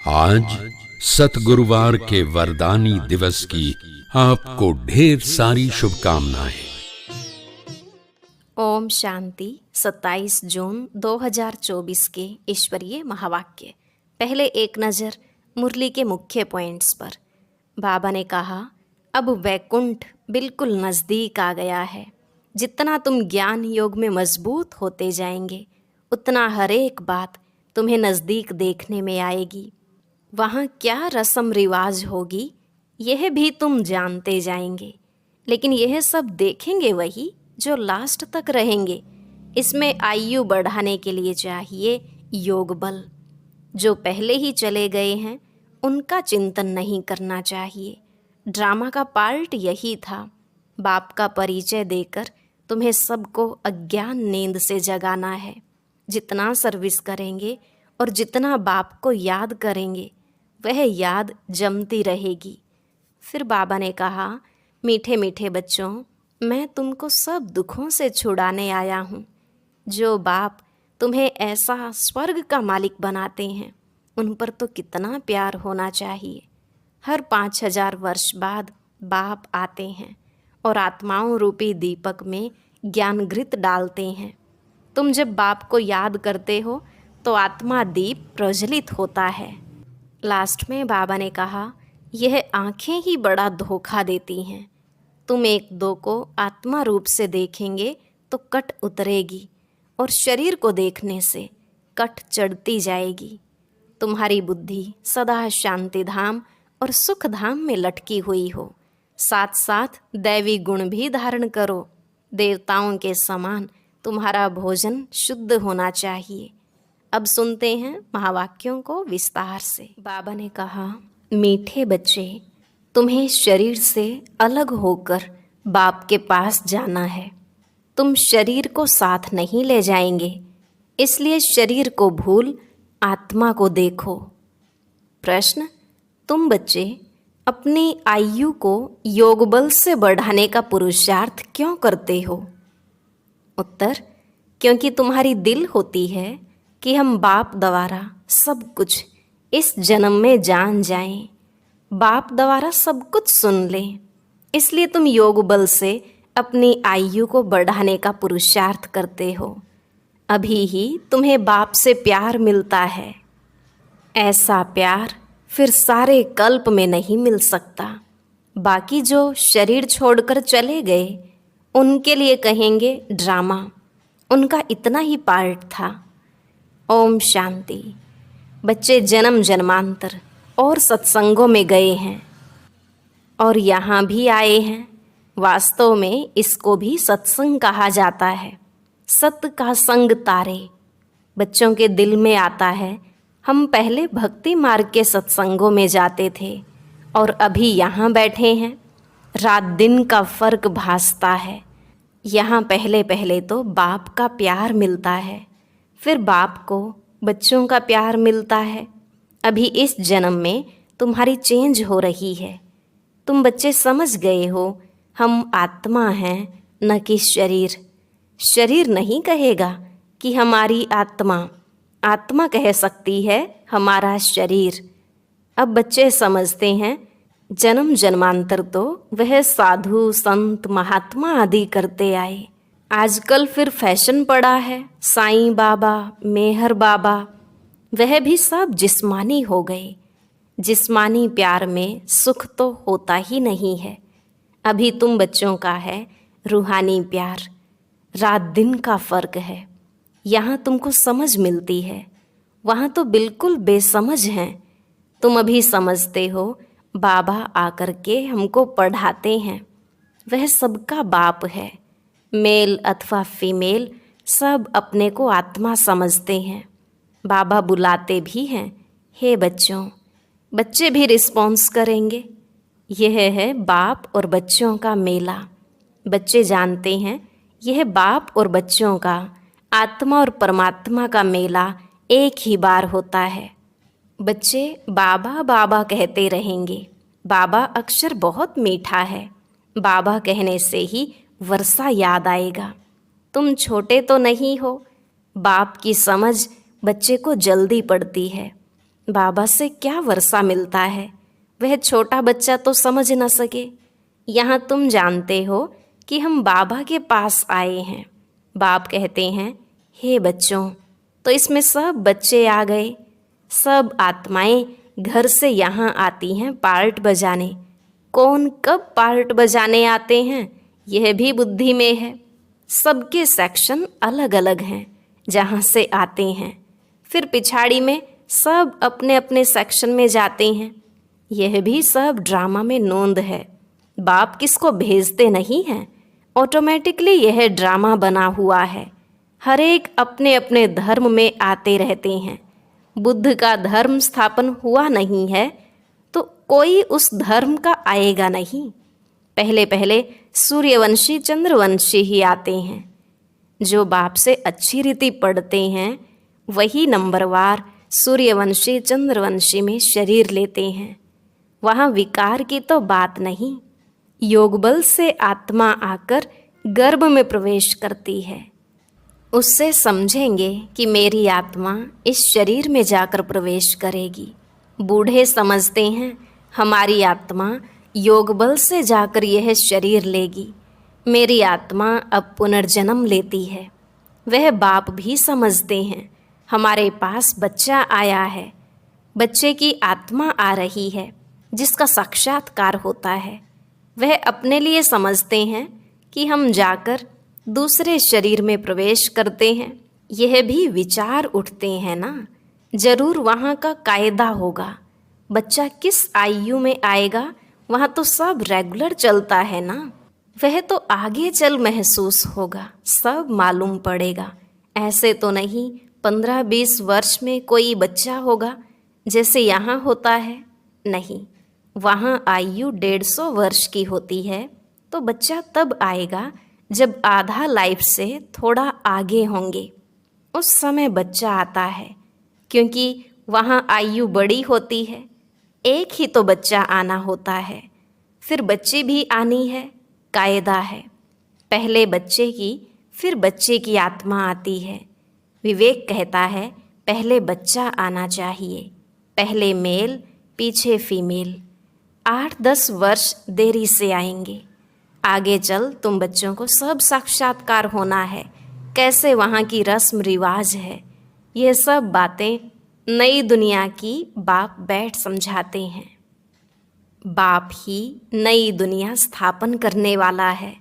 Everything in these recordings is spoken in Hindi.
आज सतगुरुवार के वरदानी दिवस की आपको ढेर सारी शुभकामनाएं। ओम शांति। 27 जून 2024 के ईश्वरीय महावाक्य। पहले एक नज़र मुरली के मुख्य पॉइंट्स पर। बाबा ने कहा, अब वैकुंठ बिल्कुल नज़दीक आ गया है। जितना तुम ज्ञान योग में मजबूत होते जाएंगे, उतना हर एक बात तुम्हें नज़दीक देखने में आएगी। वहाँ क्या रस्म रिवाज होगी, यह भी तुम जानते जाएंगे। लेकिन यह सब देखेंगे वही जो लास्ट तक रहेंगे। इसमें आयु बढ़ाने के लिए चाहिए योग बल। जो पहले ही चले गए हैं, उनका चिंतन नहीं करना चाहिए। ड्रामा का पार्ट यही था, बाप का परिचय देकर तुम्हें सबको अज्ञान नींद से जगाना है। जितना सर्विस करेंगे और जितना बाप को याद करेंगे, वह याद जमती रहेगी। फिर बाबा ने कहा, मीठे मीठे बच्चों, मैं तुमको सब दुखों से छुड़ाने आया हूँ। जो बाप तुम्हें ऐसा स्वर्ग का मालिक बनाते हैं, उन पर तो कितना प्यार होना चाहिए। हर 5000 वर्ष बाद बाप आते हैं और आत्माओं रूपी दीपक में ज्ञान घृत डालते हैं। तुम जब बाप को याद करते हो तो आत्मा दीप प्रज्वलित होता है। लास्ट में बाबा ने कहा, यह आँखें ही बड़ा धोखा देती हैं। तुम एक दो को आत्मा रूप से देखेंगे तो कट उतरेगी और शरीर को देखने से कट चढ़ती जाएगी। तुम्हारी बुद्धि सदा शांति धाम और सुख धाम में लटकी हुई हो। साथ साथ दैवी गुण भी धारण करो। देवताओं के समान तुम्हारा भोजन शुद्ध होना चाहिए। अब सुनते हैं महावाक्यों को विस्तार से। बाबा ने कहा, मीठे बच्चे, तुम्हें शरीर से अलग होकर बाप के पास जाना है। तुम शरीर को साथ नहीं ले जाएंगे, इसलिए शरीर को भूल आत्मा को देखो। प्रश्न, तुम बच्चे अपनी आयु को योग बल से बढ़ाने का पुरुषार्थ क्यों करते हो? उत्तर, क्योंकि तुम्हारी दिल होती है कि हम बाप द्वारा सब कुछ इस जन्म में जान जाएं, बाप द्वारा सब कुछ सुन लें। इसलिए तुम योग बल से अपनी आयु को बढ़ाने का पुरुषार्थ करते हो। अभी ही तुम्हें बाप से प्यार मिलता है। ऐसा प्यार फिर सारे कल्प में नहीं मिल सकता। बाकी जो शरीर छोड़कर चले गए, उनके लिए कहेंगे ड्रामा। उनका इतना ही पार्ट था। ओम शांति। बच्चे जन्म जन्मांतर और सत्संगों में गए हैं और यहाँ भी आए हैं। वास्तव में इसको भी सत्संग कहा जाता है। सत्य का संग तारे बच्चों के दिल में आता है। हम पहले भक्ति मार्ग के सत्संगों में जाते थे और अभी यहाँ बैठे हैं। रात दिन का फर्क भासता है। यहाँ पहले पहले तो बाप का प्यार मिलता है, फिर बाप को बच्चों का प्यार मिलता है। अभी इस जन्म में तुम्हारी चेंज हो रही है। तुम बच्चे समझ गए हो, हम आत्मा हैं न कि शरीर। शरीर नहीं कहेगा कि हमारी आत्मा, आत्मा कह सकती है हमारा शरीर। अब बच्चे समझते हैं, जन्म जन्मांतर तो वह साधु संत महात्मा आदि करते आए। आजकल फिर फैशन पड़ा है, साईं बाबा, मेहर बाबा, वह भी सब जिस्मानी हो गए। जिस्मानी प्यार में सुख तो होता ही नहीं है। अभी तुम बच्चों का है रूहानी प्यार। रात दिन का फर्क है। यहाँ तुमको समझ मिलती है, वहाँ तो बिल्कुल बेसमझ हैं। तुम अभी समझते हो, बाबा आकर के हमको पढ़ाते हैं। वह सबका बाप है। मेल अथवा फीमेल सब अपने को आत्मा समझते हैं। बाबा बुलाते भी हैं, हे बच्चों। बच्चे भी रिस्पॉन्स करेंगे। यह है बाप और बच्चों का मेला। बच्चे जानते हैं, यह बाप और बच्चों का, आत्मा और परमात्मा का मेला एक ही बार होता है। बच्चे बाबा बाबा कहते रहेंगे। बाबा अक्षर बहुत मीठा है। बाबा कहने से ही वर्षा याद आएगा। तुम छोटे तो नहीं हो। बाप की समझ बच्चे को जल्दी पड़ती है। बाबा से क्या वर्षा मिलता है, वह छोटा बच्चा तो समझ न सके। यहाँ तुम जानते हो कि हम बाबा के पास आए हैं। बाप कहते हैं, हे बच्चों, तो इसमें सब बच्चे आ गए। सब आत्माएं घर से यहाँ आती हैं पार्ट बजाने। कौन कब पार्ट बजाने आते हैं यह भी बुद्धि में है। सबके सेक्शन अलग अलग हैं जहाँ से आते हैं। फिर पिछाड़ी में सब अपने अपने सेक्शन में जाते हैं। यह भी सब ड्रामा में नोंद है। बाप किसको भेजते नहीं हैं, ऑटोमेटिकली यह ड्रामा बना हुआ है। हर एक अपने अपने धर्म में आते रहते हैं। बुद्ध का धर्म स्थापन हुआ नहीं है तो कोई उस धर्म का आएगा नहीं। पहले पहले सूर्यवंशी चंद्रवंशी ही आते हैं। जो बाप से अच्छी रीति पढ़ते हैं वही नंबरवार सूर्यवंशी चंद्रवंशी में शरीर लेते हैं। वहाँ विकार की तो बात नहीं। योग बल से आत्मा आकर गर्भ में प्रवेश करती है। उससे समझेंगे कि मेरी आत्मा इस शरीर में जाकर प्रवेश करेगी। बूढ़े समझते हैं हमारी आत्मा योग बल से जाकर यह शरीर लेगी। मेरी आत्मा अब पुनर्जन्म लेती है। वह बाप भी समझते हैं हमारे पास बच्चा आया है। बच्चे की आत्मा आ रही है जिसका साक्षात्कार होता है। वह अपने लिए समझते हैं कि हम जाकर दूसरे शरीर में प्रवेश करते हैं। यह भी विचार उठते हैं ना, जरूर वहाँ का कायदा होगा। बच्चा किस आयु में आएगा वहाँ तो सब रेगुलर चलता है ना। वह तो आगे चल महसूस होगा, सब मालूम पड़ेगा। ऐसे तो नहीं 15-20 वर्ष में कोई बच्चा होगा जैसे यहाँ होता है। नहीं, वहाँ आयु 150 वर्ष की होती है। तो बच्चा तब आएगा जब आधा लाइफ से थोड़ा आगे होंगे, उस समय बच्चा आता है। क्योंकि वहाँ आयु बड़ी होती है, एक ही तो बच्चा आना होता है। फिर बच्ची भी आनी है, कायदा है। पहले बच्चे की, फिर बच्चे की आत्मा आती है। विवेक कहता है पहले बच्चा आना चाहिए, पहले मेल पीछे फीमेल। 8-10 वर्ष देरी से आएंगे। आगे चल तुम बच्चों को सब साक्षात्कार होना है, कैसे वहाँ की रस्म रिवाज है। ये सब बातें नई दुनिया की बाप बैठ समझाते हैं। बाप ही नई दुनिया स्थापन करने वाला है।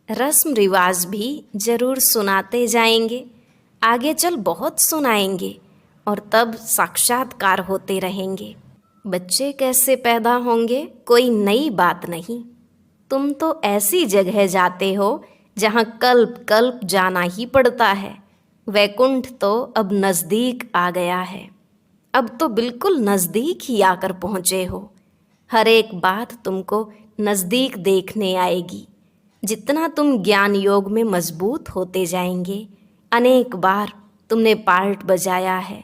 रस्म रिवाज भी जरूर सुनाते जाएंगे, आगे चल बहुत सुनाएंगे और तब साक्षात्कार होते रहेंगे। बच्चे कैसे पैदा होंगे कोई नई बात नहीं। तुम तो ऐसी जगह जाते हो जहाँ कल्प कल्प जाना ही पड़ता है। वैकुंठ तो अब नज़दीक आ गया है। अब तो बिल्कुल नज़दीक ही आकर पहुँचे हो। हर एक बात तुमको नज़दीक देखने आएगी। जितना तुम ज्ञान योग में मजबूत होते जाएंगे, अनेक बार तुमने पार्ट बजाया है,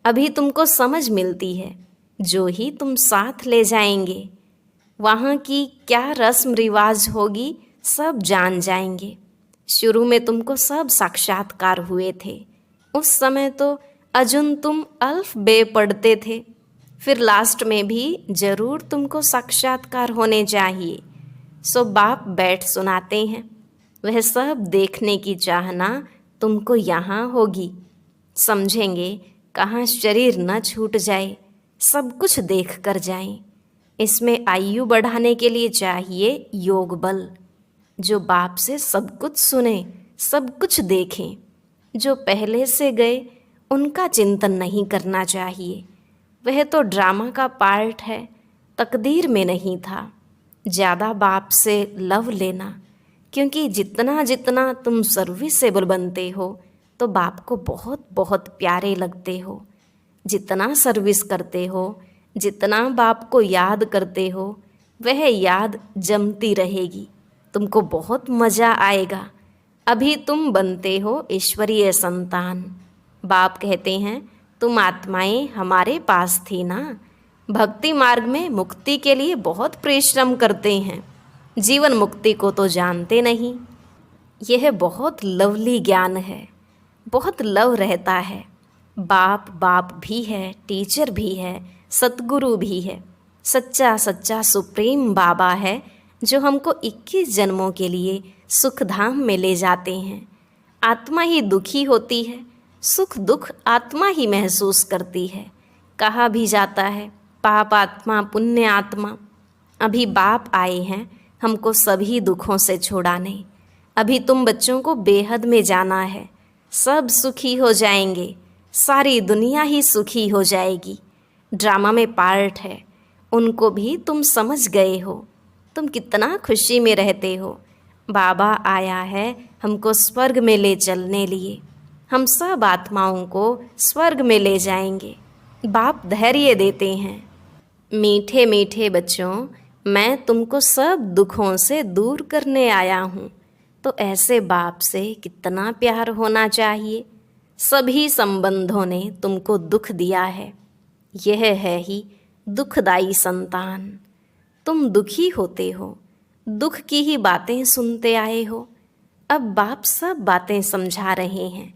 अभी तुमको समझ मिलती है। जो ही तुम साथ ले जाएंगे, वहाँ की क्या रस्म रिवाज होगी सब जान जाएंगे। शुरू में तुमको सब साक्षात्कार हुए थे। उस समय तो अजुन तुम अल्फ बे पढ़ते थे। फिर लास्ट में भी जरूर तुमको साक्षात्कार होने चाहिए। सो बाप बैठ सुनाते हैं। वह सब देखने की चाहना तुमको यहाँ होगी। समझेंगे कहाँ शरीर न छूट जाए, सब कुछ देख कर जाएं। इसमें आयु बढ़ाने के लिए चाहिए योग बल। जो बाप से सब कुछ सुने, सब कुछ देखें। जो पहले से गए उनका चिंतन नहीं करना चाहिए। वह तो ड्रामा का पार्ट है, तकदीर में नहीं था। ज़्यादा बाप से लव लेना, क्योंकि जितना जितना तुम सर्विसेबल बनते हो तो बाप को बहुत बहुत प्यारे लगते हो। जितना सर्विस करते हो, जितना बाप को याद करते हो, वह याद जमती रहेगी। तुमको बहुत मज़ा आएगा। अभी तुम बनते हो ईश्वरीय संतान। बाप कहते हैं तुम आत्माएं हमारे पास थी ना। भक्ति मार्ग में मुक्ति के लिए बहुत परिश्रम करते हैं, जीवन मुक्ति को तो जानते नहीं। यह बहुत लवली ज्ञान है, बहुत लव रहता है। बाप बाप भी है, टीचर भी है, सतगुरु भी है। सच्चा सच्चा सुप्रीम बाबा है जो हमको 21 जन्मों के लिए सुख धाम में ले जाते हैं। आत्मा ही दुखी होती है, सुख दुख आत्मा ही महसूस करती है। कहा भी जाता है पाप आत्मा पुण्य आत्मा। अभी बाप आए हैं हमको सभी दुखों से छुड़ाने। अभी तुम बच्चों को बेहद में जाना है, सब सुखी हो जाएंगे, सारी दुनिया ही सुखी हो जाएगी। ड्रामा में पार्ट है, उनको भी तुम समझ गए हो। तुम कितना खुशी में रहते हो। बाबा आया है हमको स्वर्ग में ले चलने लिए। हम सब आत्माओं को स्वर्ग में ले जाएंगे। बाप धैर्य देते हैं, मीठे मीठे बच्चों, मैं तुमको सब दुखों से दूर करने आया हूँ। तो ऐसे बाप से कितना प्यार होना चाहिए। सभी संबंधों ने तुमको दुख दिया है, यह है ही दुखदाई संतान। तुम दुखी होते हो, दुख की ही बातें सुनते आए हो। अब बाप सब बातें समझा रहे हैं,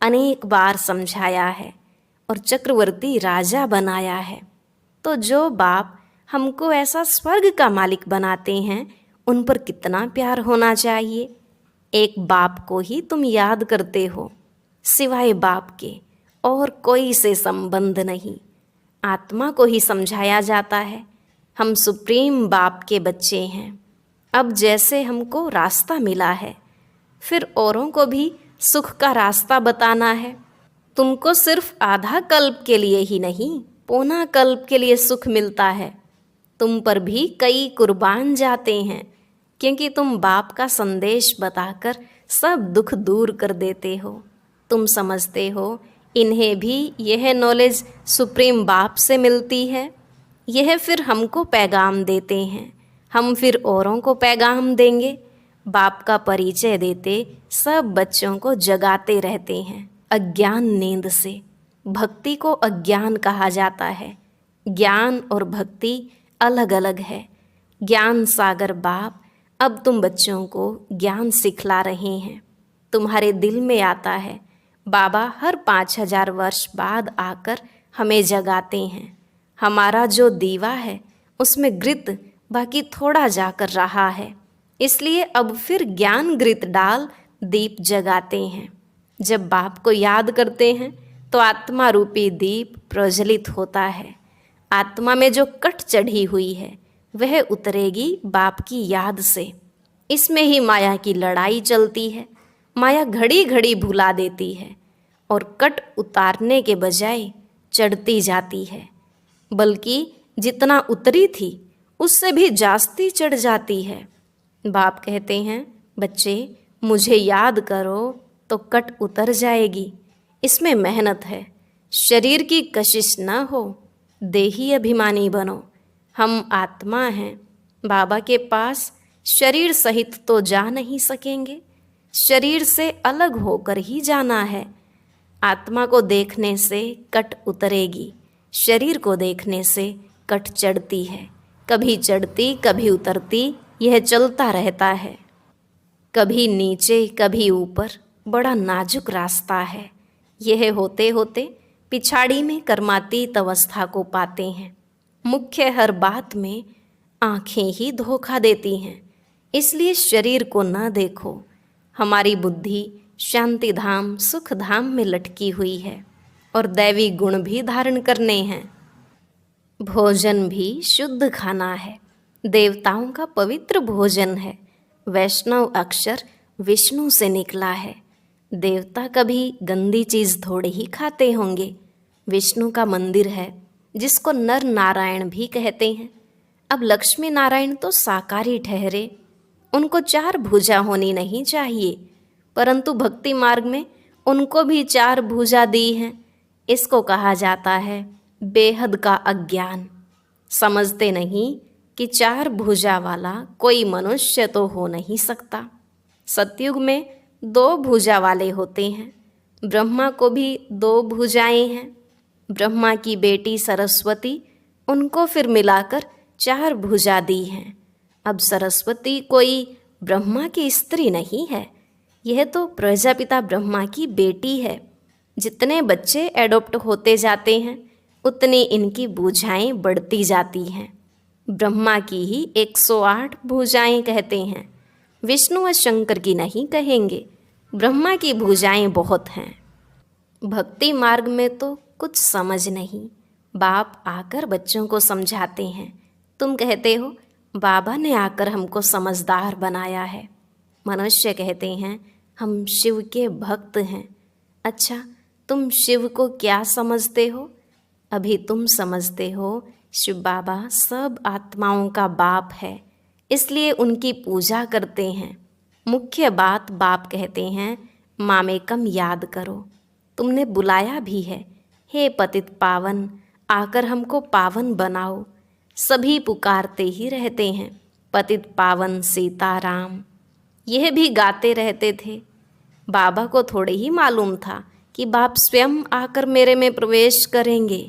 अनेक बार समझाया है और चक्रवर्ती राजा बनाया है। तो जो बाप हमको ऐसा स्वर्ग का मालिक बनाते हैं, उन पर कितना प्यार होना चाहिए। एक बाप को ही तुम याद करते हो, सिवाय बाप के और कोई से संबंध नहीं। आत्मा को ही समझाया जाता है हम सुप्रीम बाप के बच्चे हैं। अब जैसे हमको रास्ता मिला है, फिर औरों को भी सुख का रास्ता बताना है। तुमको सिर्फ आधा कल्प के लिए ही नहीं, पौना कल्प के लिए सुख मिलता है। तुम पर भी कई कुर्बान जाते हैं, क्योंकि तुम बाप का संदेश बताकर सब दुख दूर कर देते हो। तुम समझते हो इन्हें भी यह नॉलेज सुप्रीम बाप से मिलती है। यह फिर हमको पैगाम देते हैं, हम फिर औरों को पैगाम देंगे। बाप का परिचय देते सब बच्चों को जगाते रहते हैं अज्ञान नींद से। भक्ति को अज्ञान कहा जाता है। ज्ञान और भक्ति अलग अलग है। ज्ञान सागर बाप अब तुम बच्चों को ज्ञान सिखला रहे हैं। तुम्हारे दिल में आता है बाबा हर 5000 वर्ष बाद आकर हमें जगाते हैं। हमारा जो दीवा है उसमें घृत बाकी थोड़ा जाकर रहा है, इसलिए अब फिर ज्ञान घृत डाल दीप जगाते हैं। जब बाप को याद करते हैं तो आत्मा रूपी दीप प्रज्वलित होता है। आत्मा में जो कट चढ़ी हुई है वह उतरेगी बाप की याद से। इसमें ही माया की लड़ाई चलती है। माया घड़ी घड़ी भुला देती है और कट उतारने के बजाय चढ़ती जाती है, बल्कि जितना उतरी थी उससे भी जास्ती चढ़ जाती है। बाप कहते हैं बच्चे मुझे याद करो तो कट उतर जाएगी। इसमें मेहनत है, शरीर की कशिश न हो, देही अभिमानी बनो। हम आत्मा हैं, बाबा के पास शरीर सहित तो जा नहीं सकेंगे, शरीर से अलग होकर ही जाना है। आत्मा को देखने से कट उतरेगी, शरीर को देखने से कट चढ़ती है। कभी चढ़ती कभी उतरती, यह चलता रहता है। कभी नीचे कभी ऊपर, बड़ा नाजुक रास्ता है। यह होते होते पिछाड़ी में कर्मातीत अवस्था को पाते हैं। मुख्य हर बात में आँखें ही धोखा देती हैं, इसलिए शरीर को न देखो। हमारी बुद्धि शांति धाम सुख धाम में लटकी हुई है और दैवी गुण भी धारण करने हैं। भोजन भी शुद्ध खाना है, देवताओं का पवित्र भोजन है। वैष्णव अक्षर विष्णु से निकला है। देवता कभी गंदी चीज़ थोड़े ही खाते होंगे। विष्णु का मंदिर है जिसको नर नारायण भी कहते हैं। अब लक्ष्मी नारायण तो साकारी ठहरे, उनको 4 भुजा होनी नहीं चाहिए, परंतु भक्ति मार्ग में उनको भी 4 भुजा दी हैं। इसको कहा जाता है बेहद का अज्ञान। समझते नहीं कि 4 भुजा वाला कोई मनुष्य तो हो नहीं सकता। सतयुग में 2 भुजा वाले होते हैं। ब्रह्मा को भी 2 भुजाएं हैं। ब्रह्मा की बेटी सरस्वती, उनको फिर मिलाकर 4 भुजा दी हैं। अब सरस्वती कोई ब्रह्मा की स्त्री नहीं है, यह तो प्रजापिता ब्रह्मा की बेटी है। जितने बच्चे एडॉप्ट होते जाते हैं उतनी इनकी भुजाएं बढ़ती जाती हैं। ब्रह्मा की ही 108 भुजाएं कहते हैं, विष्णु व शंकर की नहीं कहेंगे। ब्रह्मा की भुजाएं बहुत हैं। भक्ति मार्ग में तो कुछ समझ नहीं। बाप आकर बच्चों को समझाते हैं। तुम कहते हो बाबा ने आकर हमको समझदार बनाया है। मनुष्य कहते हैं हम शिव के भक्त हैं। अच्छा, तुम शिव को क्या समझते हो? अभी तुम समझते हो शिव बाबा सब आत्माओं का बाप है, इसलिए उनकी पूजा करते हैं। मुख्य बात बाप कहते हैं मामेकम याद करो। तुमने बुलाया भी है, हे पतित पावन आकर हमको पावन बनाओ। सभी पुकारते ही रहते हैं पतित पावन सीताराम। यह भी गाते रहते थे। बाबा को थोड़े ही मालूम था कि बाप स्वयं आकर मेरे में प्रवेश करेंगे।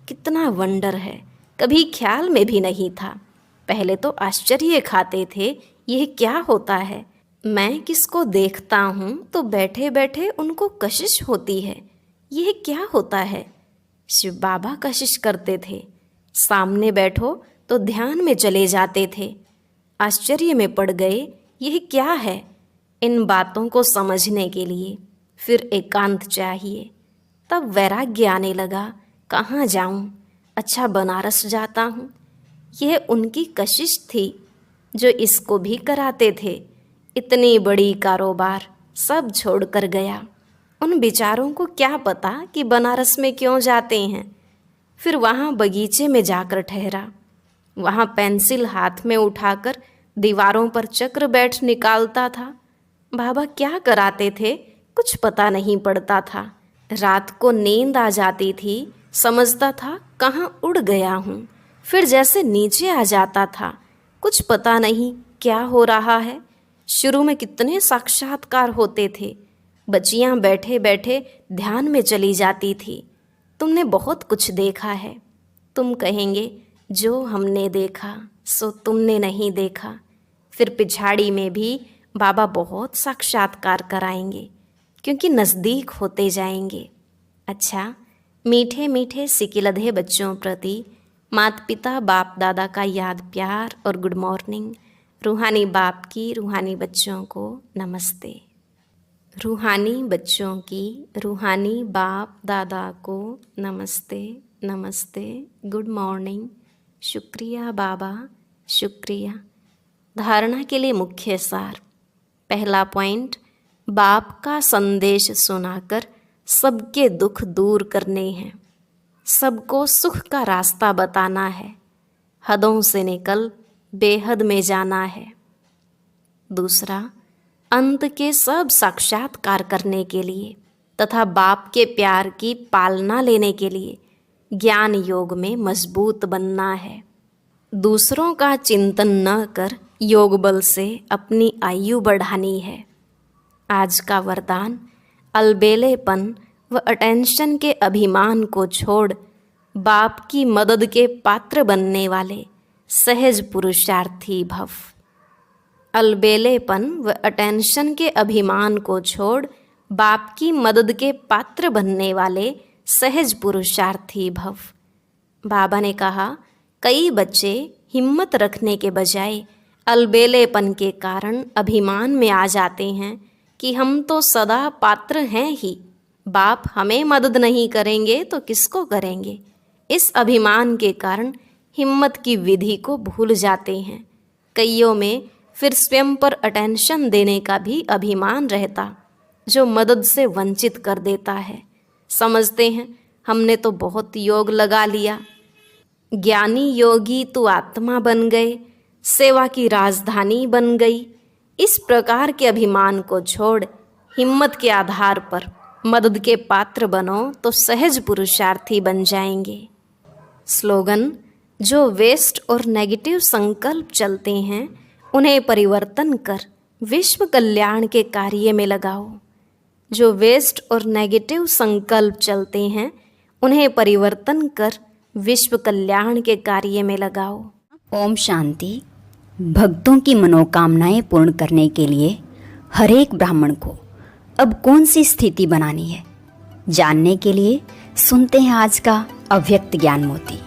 कितना वंडर है, कभी ख्याल में भी नहीं था। पहले तो आश्चर्य खाते थे, यह क्या होता है। मैं किसको देखता हूँ तो बैठे बैठे उनको कशिश होती है, यह क्या होता है। शिव बाबा कशिश करते थे, सामने बैठो तो ध्यान में चले जाते थे। आश्चर्य में पड़ गए, यह क्या है। इन बातों को समझने के लिए फिर एकांत चाहिए। तब वैराग्य आने लगा, कहाँ जाऊँ, अच्छा बनारस जाता हूँ। यह उनकी कशिश थी जो इसको भी कराते थे। इतनी बड़ी कारोबार सब छोड़कर गया। उन बेचारों को क्या पता कि बनारस में क्यों जाते हैं। फिर वहाँ बगीचे में जाकर ठहरा। वहाँ पेंसिल हाथ में उठाकर दीवारों पर चक्र बैठ निकालता था। बाबा क्या कराते थे कुछ पता नहीं पड़ता था। रात को नींद आ जाती थी, समझता था कहाँ उड़ गया हूँ। फिर जैसे नीचे आ जाता था, कुछ पता नहीं क्या हो रहा है। शुरू में कितने साक्षात्कार होते थे। बच्चियाँ बैठे बैठे ध्यान में चली जाती थी। तुमने बहुत कुछ देखा है। तुम कहेंगे जो हमने देखा सो तुमने नहीं देखा। फिर पिछाड़ी में भी बाबा बहुत साक्षात्कार कराएंगे, क्योंकि नज़दीक होते जाएंगे। अच्छा, मीठे मीठे सिकिलधे बच्चों प्रति माता पिता बाप दादा का याद प्यार और गुड मॉर्निंग। रूहानी बाप की रूहानी बच्चों को नमस्ते। रूहानी बच्चों की रूहानी बाप दादा को नमस्ते नमस्ते, गुड मॉर्निंग। शुक्रिया बाबा, शुक्रिया। धारणा के लिए मुख्य सार। पहला पॉइंट, बाप का संदेश सुनाकर सबके दुख दूर करने हैं। सबको सुख का रास्ता बताना है। हदों से निकल बेहद में जाना है। दूसरा, अंत के सब साक्षात्कार करने के लिए तथा बाप के प्यार की पालना लेने के लिए ज्ञान योग में मजबूत बनना है। दूसरों का चिंतन न कर योग बल से अपनी आयु बढ़ानी है। आज का वरदान, अलबेलेपन व अटेंशन के अभिमान को छोड़ बाप की मदद के पात्र बनने वाले सहज पुरुषार्थी भव। अलबेलेपन व अटेंशन के अभिमान को छोड़ बाप की मदद के पात्र बनने वाले सहज पुरुषार्थी भव। बाबा ने कहा, कई बच्चे हिम्मत रखने के बजाय अलबेलेपन के कारण अभिमान में आ जाते हैं कि हम तो सदा पात्र हैं ही, बाप हमें मदद नहीं करेंगे तो किसको करेंगे। इस अभिमान के कारण हिम्मत की विधि को भूल जाते हैं। कईयों में फिर स्वयं पर अटेंशन देने का भी अभिमान रहता, जो मदद से वंचित कर देता है। समझते हैं हमने तो बहुत योग लगा लिया। ज्ञानी योगी तो आत्मा बन गए, सेवा की राजधानी बन गई। इस प्रकार के अभिमान को छोड़ हिम्मत के आधार पर मदद के पात्र बनो तो सहज पुरुषार्थी बन जाएंगे। स्लोगन, जो वेस्ट और नेगेटिव संकल्प चलते हैं उन्हें परिवर्तन कर विश्व कल्याण के कार्य में लगाओ। जो वेस्ट और नेगेटिव संकल्प चलते हैं उन्हें परिवर्तन कर विश्व कल्याण के कार्य में लगाओ। ओम शांति। भक्तों की मनोकामनाएं पूर्ण करने के लिए हर एक ब्राह्मण को अब कौन सी स्थिति बनानी है? जानने के लिए सुनते हैं आज का अव्यक्त ज्ञान मोती।